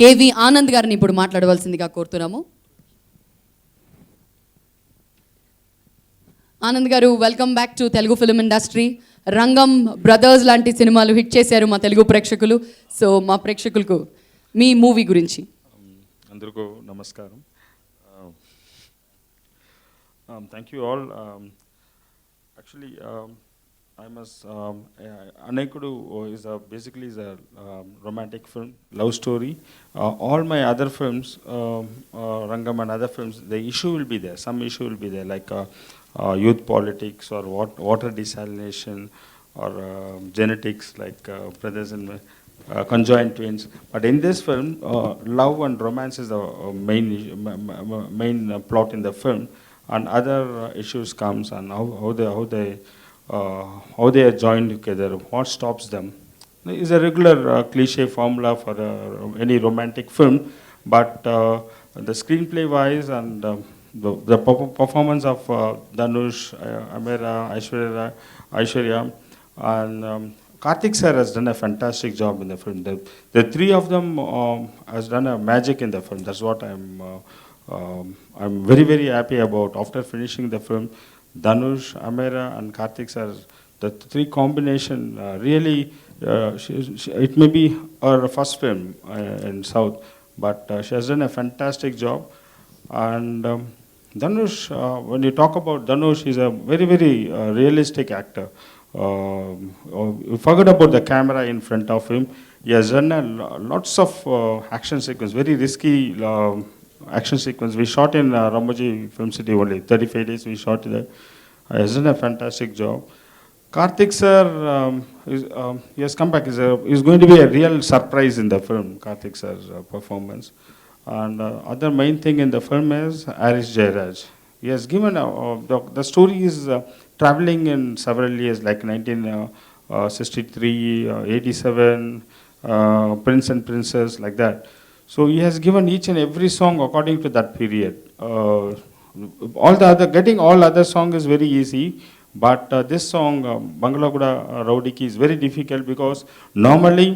KV Anand గారిని ఇప్పుడు మాట్లాడవలసిందిగా కోరుతున్నాము. ఆనంద్ గారు, welcome back to Telugu film industry. రంగం, బ్రదర్స్ లాంటి సినిమాలు హిట్ చేశారు మా తెలుగు ప్రేక్షకులు. సో మా ప్రేక్షకులకు మీ మూవీ గురించి. అందరికీ నమస్కారం. Thank you all. Actually, I must. Anekudu is basically a romantic film, love story. All my other films, Rangam and other films, the issue will be there. Some issue will be there, like youth politics or water desalination or genetics, like brothers and conjoined twins. But in this film, love and romance is the main plot in the film. And other issues comes, and how they are joined together, what stops them. It's a regular cliche formula for any romantic film, but the screenplay wise and the performance of Dhanush, Ameera, Aishwarya, and Karthik sir has done a fantastic job in the film. The three of them has done a magic in the film. That's what I'm very, very happy about. After finishing the film, Dhanush, Ameera and Karthik sir, the three combination really, it may be her first film in South, but she has done a fantastic job. And Dhanush, when you talk about Dhanush, he's a very, very realistic actor. You forget about the camera in front of him. He has done lots of action sequence, very risky action sequence. We shot in Ramoji Film City only, 35 days we shot there. He has done a fantastic job. Karthik sir, he has come back. He's going to be a real surprise in the film, Karthik sir's performance. And other main thing in the film is Harish Jayaraj. He has given, the story is traveling in several years, like 1963, 87, Prince and Princess, like that. So he has given each and every song according to that period. Getting all other song is very easy, but this song, Bangalaguda Raudiki, is very difficult because normally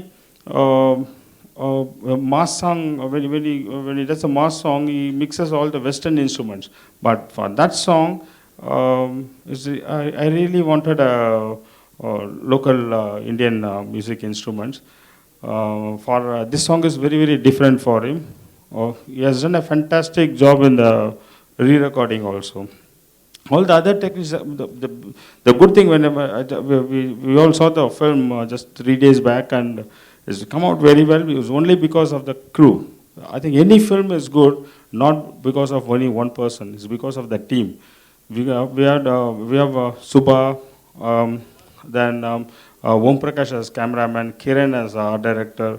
mass song, when he does a mass song, he mixes all the Western instruments. But for that song, I really wanted local Indian music instruments. This song is very, very different for him. He has done a fantastic job in the re-recording also. All the other techniques, the good thing, whenever we all saw the film just 3 days back, and it's come out very well. It was only because of the crew. I think any film is good not because of only one person. It's because of the team. We have Subha, then Om Prakash as cameraman, Kiran as art director,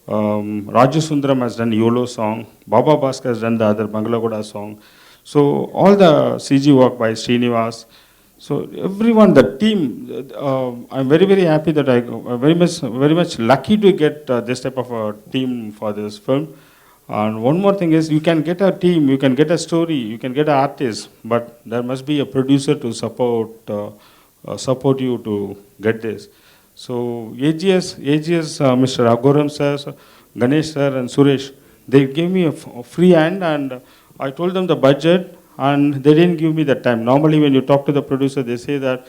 Raju Sundaram has done YOLO song, Baba Bhaskar has done the other Bangalagoda song. So all the CG work by Srinivas. So everyone, the team, I'm very, very happy that I'm very much lucky to get this type of a team for this film. And one more thing is, you can get a team, you can get a story, you can get an artist, but there must be a producer to support you to get this. So AGS, Mr. Agoram sir, Ganesh sir and Suresh, they gave me a free hand, and I told them the budget, and they didn't give me the time. Normally when you talk to the producer, they say that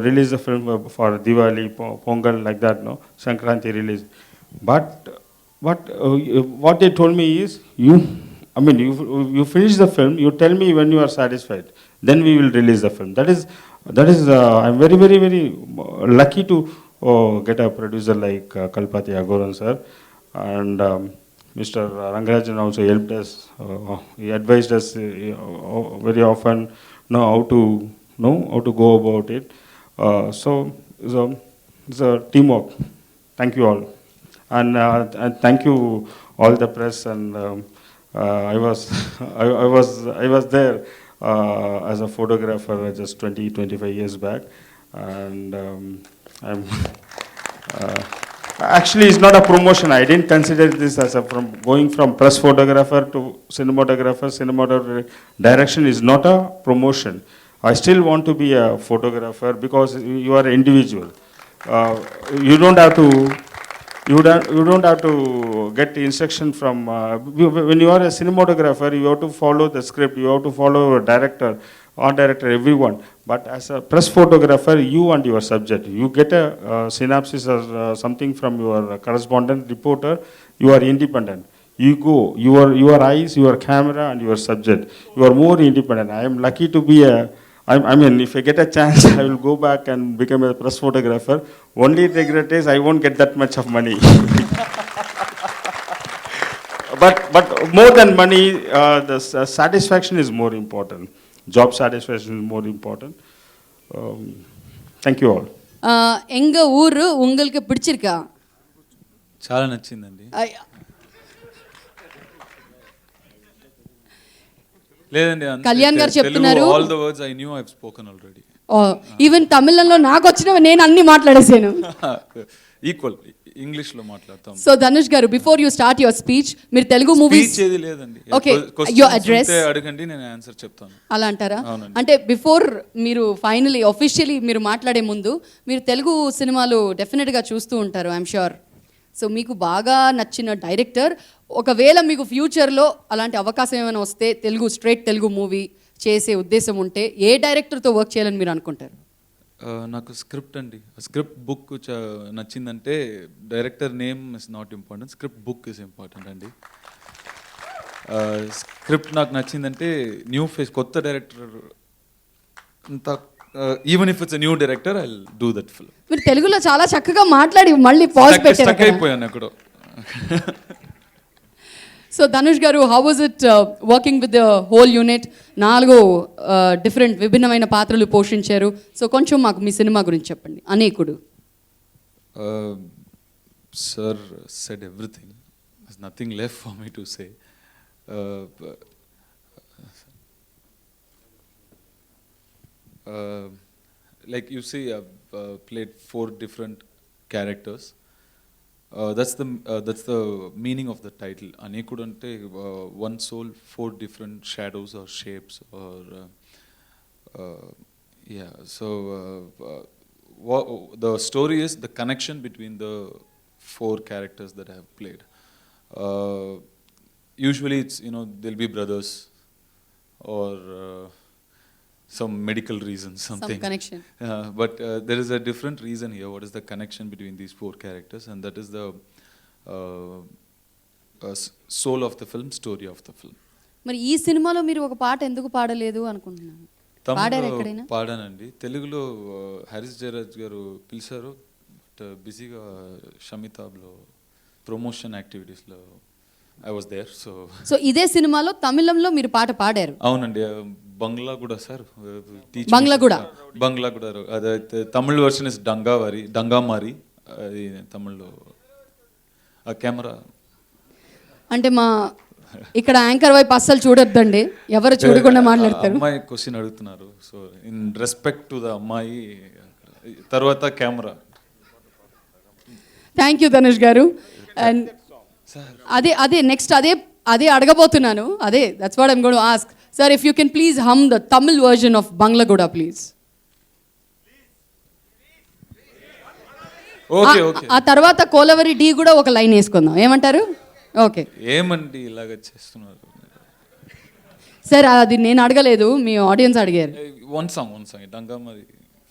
release the film for Diwali, Pongal, like that, no, Sankranti release. But what they told me is, you finish the film, you tell me when you are satisfied, then we will release the film. That is I'm very, very, very lucky to get a producer like Kalpati Agoran sir, and Mr. Rangarajan also helped us. He advised us very often how to go about it. So it's a teamwork. Thank you all, and thank you all the press. And I was there as a photographer just 25 years back, and I'm. Actually, it's not a promotion. I didn't consider this as going from press photographer to cinematographer. Cinematographer direction is not a promotion. I still want to be a photographer because you are an individual. You don't have to you don't have to get instruction from, when you are a cinematographer, you have to follow the script, you have to follow a director, art director, everyone. But as a press photographer, you and your subject, you get a synopsis or something from your correspondent reporter, you are independent. You go, your eyes, your camera, and your subject. You are more independent. I am lucky to be I mean, if I get a chance, I will go back and become a press photographer. Only regret is I won't get that much of money. But more than money, the satisfaction is more important. Job satisfaction is more important. Thank you all. எங்க ஊரு உங்களுக்கு பிடிச்சிருக்கா? చాలా నచ్చిందండి. లేదండి, కళ్యాణ్ గారు చెప్తున్నారు all the words I knew I have spoken already. Even తమిళంలో నాకు వచ్చినవి నేను అన్ని మాట్లాడేసాను. ఈక్వల్ ఇంగ్లీష్ లో మాట్లాడతాం. సో ధనుష్ గారు, before you start your speech, మీరు తెలుగు మూవీస్ స్పీచ్ ఏది లేదండి. ఓకే, యువర్ అడ్రెస్ అడగండి, నేను ఆన్సర్ చెప్తాను. అలా అంటారా? అంటే బిఫోర్ మీరు ఫైనలీ ఆఫీషియలీ మీరు మాట్లాడే ముందు, మీరు తెలుగు సినిమాలు డెఫినెట్గా చూస్తూ ఉంటారు, ఐఎమ్ ష్యూర్. సో మీకు బాగా నచ్చిన డైరెక్టర్, ఒకవేళ మీకు ఫ్యూచర్లో అలాంటి అవకాశం ఏమైనా వస్తే తెలుగు స్ట్రైట్ తెలుగు మూవీ చేసే ఉద్దేశం ఉంటే ఏ డైరెక్టర్తో వర్క్ చేయాలని మీరు అనుకుంటారు? నాకు స్క్రిప్ట్ అండి, స్క్రిప్ట్ బుక్ నచ్చిందంటే director name is not important, script book is important అండి. స్క్రిప్ట్ నాకు నచ్చిందంటే న్యూ ఫేస్, కొత్త డైరెక్టర్ అంతా, even if it's new director I will do that film. మీరు తెలుగులో చాలా చక్కగా మాట్లాడి మళ్ళీ పాజ్ పెట్టారు. స్టక్ అయిపోయాను ఎక్కడో. సో ధనుష్ గారు, how was it working with the whole unit? 4 different విభిన్నమైన పాత్రలు పోషించారు. సో కొంచెం మాకు మీ సినిమా గురించి చెప్పండి. Anekudu. Sir said everything, there's nothing left for me to say. Like you see, I've played 4 different characters. That's the meaning of the title. Anekudu ante one soul, 4 different shadows or shapes or yeah. So the story is the connection between the 4 characters that I have played. Usually it's, you know, they'll be brothers or some medical reason, something. Some connection. But there is a different reason here. What is the connection between these 4 characters? And that is the soul of the film, story of the film. మరి ఈ సినిమాలో మీరు ఒక పాట ఎందుకు పాడలేదు అనుకుంటున్నాను? పాడారు ఎక్కడైనా? పాడానండి. తెలుగులో హారిస్ జయరాజ్ గారు పిలిచారు, బట్ బిజీగా షమితాబ్లో ప్రమోషన్ యాక్టివిటీస్లో ఐ వాజ్ దేర్. సో ఇదే సినిమాలో తమిళంలో మీరు పాట పాడారు? అవునండి. బంగ్లా కూడా సార్, బంగ్లా కూడా అదైతే తమిళ్ వర్షన్ ఇస్ డంగామారి, అది తమిళ్లో ఆ కెమెరా. అంటే మా ఇక్కడ యాంకర్ వైపు అస్సలు చూడొద్దండి, ఎవరు చూడకుండా మాట్లాడతారు. అమ్మాయి క్వశ్చన్ అడుగుతున్నారు, so in respect to the అమ్మాయి, తర్వాత కెమెరా. థ్యాంక్ యూ ధనుష్ గారు. అండ్ అదే నెక్స్ట్ అదే అడగబోతున్నాను. That's what I'm going to ask. Sir, if you can please hum the Tamil version of Banglaguda please. ఆ తర్వాత కోలవరి డి కూడా ఒక లైన్ వేసుకుందాం, ఏమంటారు? ఓకే. ఏమండి ఇలాగ చేస్తున్నారు సార్? అది నేను అడగలేదు, మీ ఆడియన్స్ అడిగారు. One song Dangamari,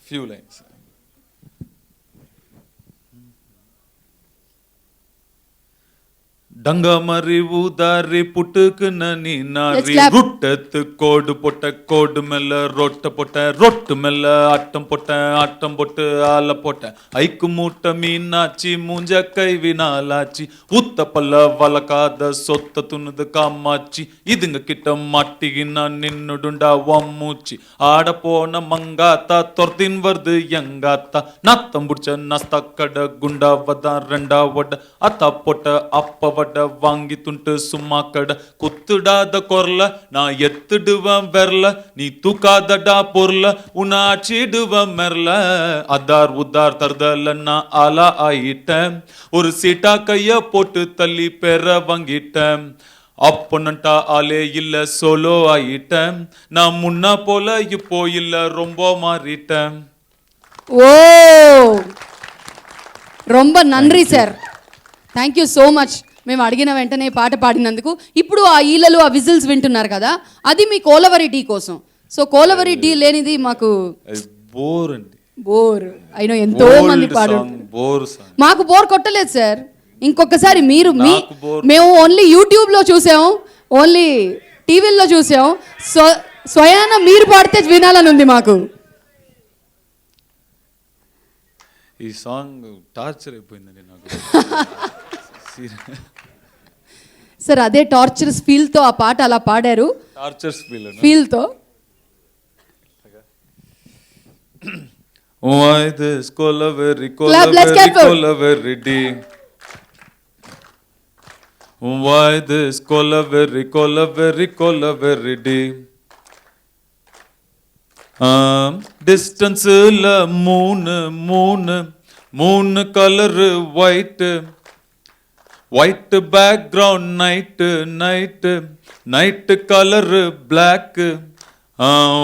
few lines. டங்கமறி ஊதாரி புட்டுக்கு நனி நாரி ருட்டத்து கோடு போட்ட கோடு மெல்ல ரொட்ட போட்ட ரொட்டு மெல்ல ஆட்டம் போட்டு ஆல போட்ட ஐக்கு மூட்ட மீனாச்சி மூஞ்ச கைவினாலாச்சி உத்த பல்ல வளக்காத சொத்த துணுது காமாச்சி இதுங்க கிட்ட மாட்டிகினா நின்னுடுண்டா வம்மூச்சி ஆட போன மங்காத்தா தொர்த்தின் வருது எங்காத்தா நாத்தம் புடிச்ச நாஸ்தா கட குண்டா வதா ரெண்டா ஒட அத்தா போட்ட அப்ப வாங்கி துண்டு சும்மா கட குத்துடாத கொரல நான் எத்துடுவேன் வெரல நீ தூக்காதடா பொருள உன்னாச்சிடுவேன் மெரல அதார் உதார் தருதல நான் ஆளா ஆயிட்டேன் ஒரு சீட்டா கைய போட்டு தள்ளி பெற வாங்கிட்டேன் அப்பனண்டா ஆளே இல்ல சோலோ ஆயிட்டேன் நான் முன்ன போல இப்போ இல்ல ரொம்ப மாறிட்டேன். ஓ, ரொம்ப நன்றி sir. Thank you so much మేము అడిగిన వెంటనే పాట పాడినందుకు. ఇప్పుడు ఆ ఈలలు ఆ విజిల్స్ వింటున్నారు కదా, అది మీ కోలవరి టీ కోసం. సో కోలవరి టీ లేనిది మాకు బోర్ అండి, బోర్ అయినా ఎంతో మంది పాడు. బోర్ మాకు బోర్ కొట్టలేదు సార్. ఇంకొకసారి మీరు నాకు bore. మేము ఓన్లీ యూట్యూబ్లో చూసాం, ఓన్లీ టీవీల్లో చూసాం. స్వయాన మీరు పాడితే వినాలని ఉంది మాకు. ఈ సాంగ్ టార్చర్ అయిపోయిందండి నాకు. సార్ అదే టార్చర్స్ ఫీల్తో ఆ పాట అలా పాడారు, tortures ఫీల్తో. Why this colaveri Clap, let's get for- colaveri D? Why this colaveri D? Distance la moon color white background night color black.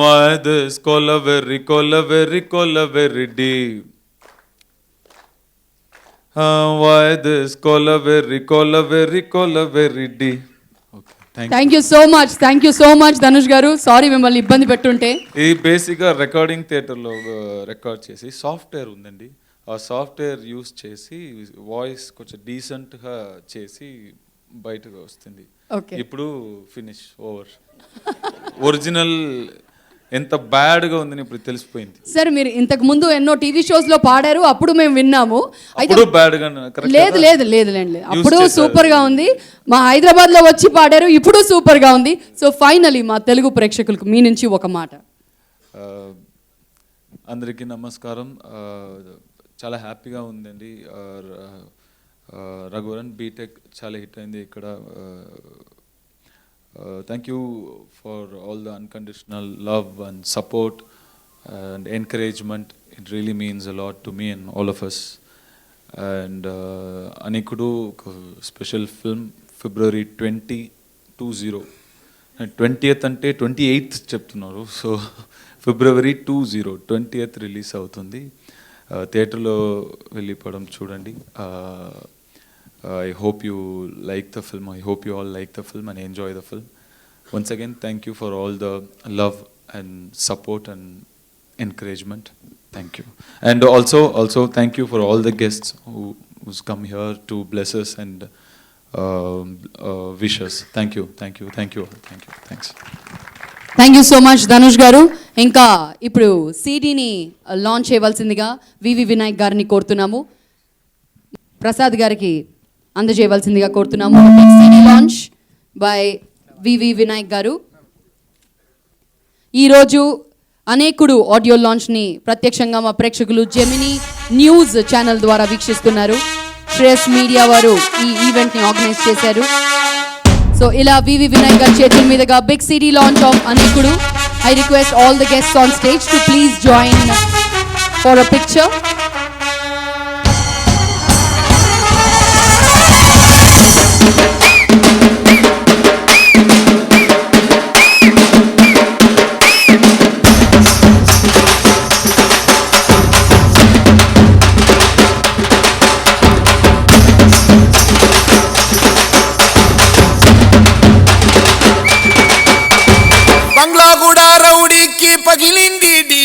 Why this colaveri D? Why this colaveri D? Okay, thank you so much Dhanush గారు. Sorry మిమ్మల్ని ఇబ్బంది పెట్టుంటే. ఈ బేసిక్గా recording థియేటర్లో record చేసి software ఉందండి, ఆ సాఫ్ట్వేర్ యూస్ చేసి వాయిస్ కొంచెం డీసెంట్గా చేసి బయటకు వస్తుంది. Okay. ఇప్పుడు ఫినిష్ ఓవర్. ఒరిజినల్ ఎంత బ్యాడ్గా ఉందని ఇప్పుడు తెలిసిపోయింది. సార్ మీరు ఇంతకు ముందు ఎన్నో టీవీ షోస్ లో పాడారు, అప్పుడు మేము విన్నాము. అప్పుడు బ్యాడ్గా లేదు అప్పుడు సూపర్ గా ఉంది. మా హైదరాబాద్ లో వచ్చి పాడారు, ఇప్పుడు సూపర్ గా ఉంది. సో ఫైనలీ మా తెలుగు ప్రేక్షకులకు మీ నుంచి ఒక మాట. అందరికీ నమస్కారం. చాలా హ్యాపీగా ఉందండి. రఘువరన్ బీటెక్ చాలా హిట్ అయింది ఇక్కడ. Thank you for all the unconditional love and support and encouragement. It really means a lot to me and all of us. And Anikudu special film February 2020. 20th ante 28th చెప్తున్నారు. So February 20th release అవుతుంది. థియేటర్లో వెళ్ళి పడం చూడండి. I hope you like the film. I hope you all like the film and enjoy the film. Once again, thank you for all the love and support and encouragement. Thank you. And also thank you for all the guests who's come here to bless us and wish us. Thank you. Thanks. Thank you so much Dhanush గారు. ఇంకా ఇప్పుడు సీడీని launch చేయవలసిందిగా వివి వినాయక్ గారిని కోరుతున్నాము. ప్రసాద్ గారికి అందజేయవలసిందిగా కోరుతున్నాము. CD launch by వివి వినాయక్ గారు. ఈరోజు అనేకుడు ఆడియో లాంచ్ని ప్రత్యక్షంగా మా ప్రేక్షకులు జెమినీ న్యూస్ ఛానల్ ద్వారా వీక్షిస్తున్నారు. శ్రేయస్ మీడియా వారు ఈ ఈవెంట్ని ఆర్గనైజ్ చేశారు. సో ఇలా వివి వినాయక్ గారి చేతుల మీదుగా big city launch of Anekudu. I request all the guests on stage to please join for a picture.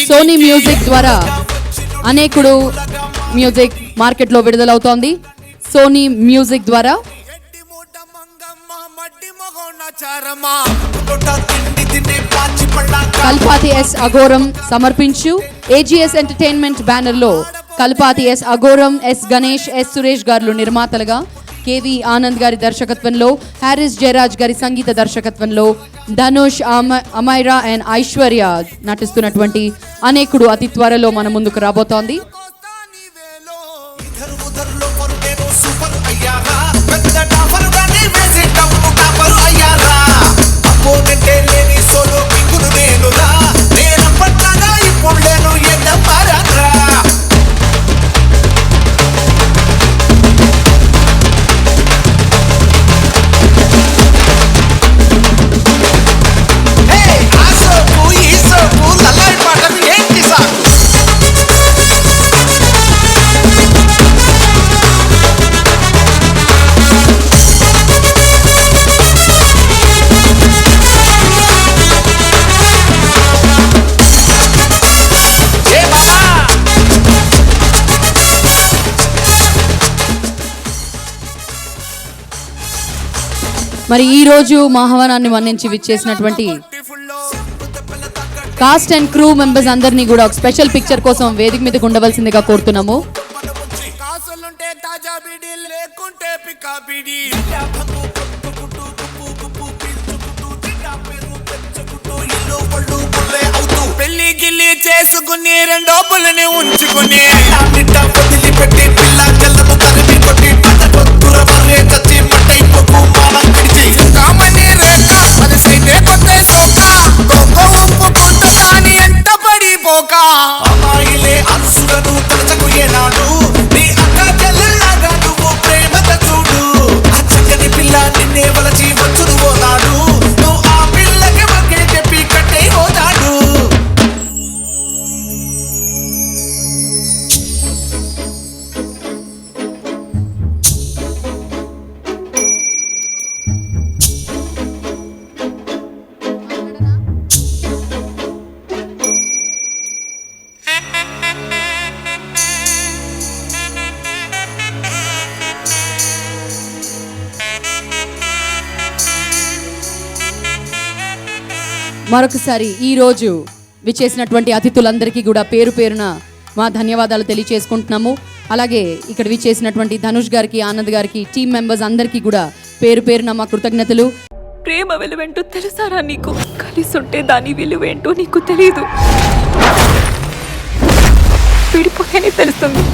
Sony music ద్వారా అనేకుడు మ్యూజిక్ మార్కెట్లో విడుదలవుతోంది. సోనీ మ్యూజిక్ ద్వారా కల్పాతి ఎస్ అఘోరం సమర్పించు ఏజీఎస్ ఎంటర్టైన్మెంట్ బ్యానర్లో Kalpathi yes అఘోరం, yes Ganesh, yes Suresh గారు నిర్మాతలుగా, కేవి ఆనంద్ గారి దర్శకత్వంలో, హారిస్ జయరాజ్ గారి సంగీత దర్శకత్వంలో ధనుష్, అమైరా అండ్ ఐశ్వర్య నటిస్తున్నటువంటి అనేకుడు అతి త్వరలో మన ముందుకు రాబోతోంది. మరి ఈ రోజు మా ఆహ్వానాన్ని మన్నించి విచ్చేసినటువంటి కాస్ట్ అండ్ క్రూ మెంబర్స్ అందరినీ కూడా ఒక స్పెషల్ పిక్చర్ కోసం వేదిక మీదకి ఉండవలసిందిగా కోరుతున్నాము. కాసులుంటే తాజా బిడి లేకుంటే పికా బిడి పెళ్లి గిల్లి చేసుకుని రెండో పుల్లని ఉంచుకుని వదిలిపెట్టి పిల్ల జల్లము తరిమి కొట్టి పచ్చకొత్తుర మర్రే చచ్చి మట్టైపోకు మానం పిడిచి కామని రేఖ మనసైతే కొత్త సోక గొప్ప ఉప్పుకుంట దాని ఎంట పడిపోక అమ్మాయిలే అరుసులను తలచకు ఏనాడు నీ అక్క చెల్లెళ్ళగా నువ్వు ప్రేమత చూడు ఆ చక్కని పిల్ల నిన్నే వలచి వచ్చును పోనాడు నువ్వు ఆ పిల్లకి ఒకే చెప్పి కట్టై పోతాడు. మరొకసారి ఈ రోజు విచ్చేసినటువంటి అతిథులందరికీ కూడా పేరు పేరున మా ధన్యవాదాలు తెలియచేసుకుంటున్నాము. అలాగే ఇక్కడ విచ్చేసినటువంటి ధనుష్ గారికి, ఆనంద్ గారికి, టీమ్ మెంబర్స్ అందరికీ కూడా పేరు పేరున మా కృతజ్ఞతలు. ప్రేమ విలువేంటో తెలుసారా నీకు? కలిసి ఉంటే దాని విలువేంటో నీకు తెలీదు, విడిపోతేనే తెలుస్తుంది.